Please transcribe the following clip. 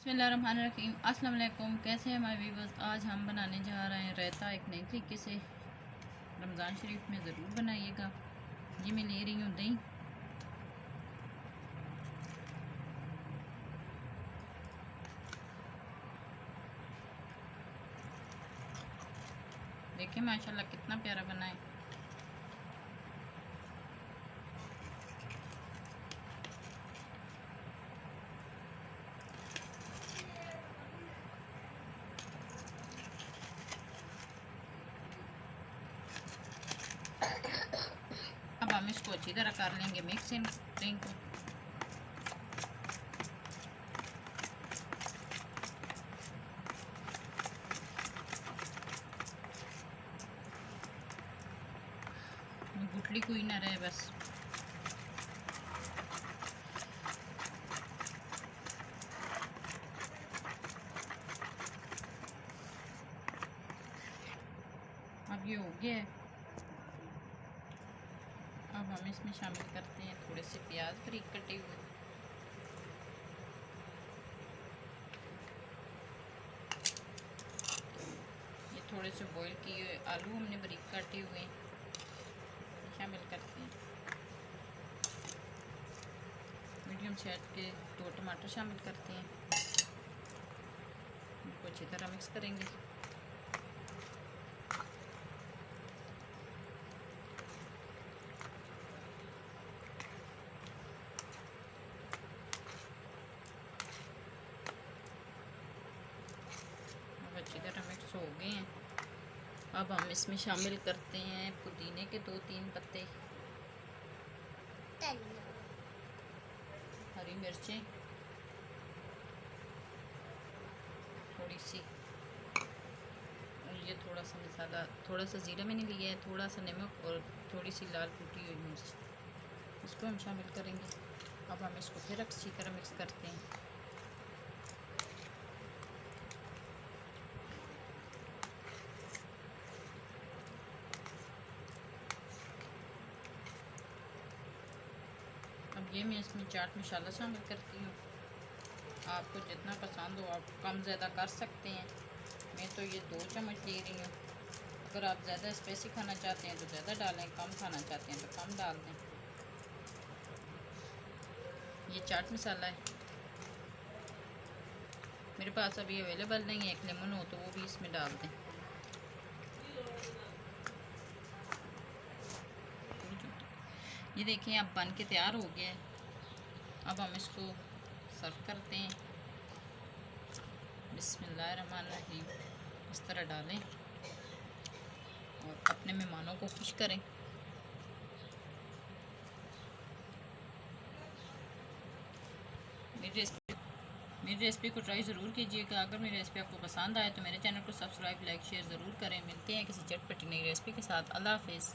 बिस्मिल्लाहिर्रहमानिर्रहीम। अस्सलाम वालेकुम। कैसे हैं हमारे व्यूवर्स। आज हम बनाने जा रहे हैं रायता एक नई तरीके से। रमज़ान शरीफ में ज़रूर बनाइएगा। ये मैं ले रही हूँ दही। देखिए माशाल्लाह कितना प्यारा बना है। अब हम इसको अच्छी तरह कर लेंगे मिक्स इन दही को। गुठली कोई ना रहे बस। अब ये हो गया है। अब हम इसमें शामिल करते हैं थोड़े से प्याज बारीक कटे हुए। ये थोड़े से बॉईल किए हुए आलू हमने बारीक काटे हुए शामिल करते हैं। मीडियम साइज के 2 टमाटर शामिल करते हैं। इनको अच्छी तरह मिक्स करेंगे। अच्छी तरह मिक्स हो गए हैं। अब हम इसमें शामिल करते हैं पुदीने के 2-3 पत्ते, हरी मिर्चें थोड़ी सी, और ये थोड़ा सा मसाला, थोड़ा सा ज़ीरा मैंने लिया है, थोड़ा सा नमक और थोड़ी सी लाल कुटी हुई मिर्च, इसको हम शामिल करेंगे। अब हम इसको फिर अच्छी तरह मिक्स करते हैं। अब ये मैं इसमें चाट मसाला शामिल करती हूँ। आपको जितना पसंद हो आप कम ज़्यादा कर सकते हैं। मैं तो ये 2 चम्मच ले रही हूँ। अगर आप ज़्यादा स्पाइसी खाना चाहते हैं तो ज़्यादा डालें, कम खाना चाहते हैं तो कम डाल दें। ये चाट मसाला है, मेरे पास अभी अवेलेबल नहीं है। एक लेमन हो तो वो भी इसमें डाल दें। ये देखें अब बन के तैयार हो गया है। अब हम इसको सर्व करते हैं। बिस्मिल्लाहिर्रहमानिर्रहीम। इस तरह डालें और अपने मेहमानों को खुश करें। मेरी रेसिपी को ट्राई ज़रूर कीजिएगा। अगर मेरी रेसिपी आपको पसंद आए तो मेरे चैनल को सब्सक्राइब, लाइक, शेयर ज़रूर करें। मिलते हैं किसी चटपटी नई रेसिपी के साथ। अल्लाह हाफिज़।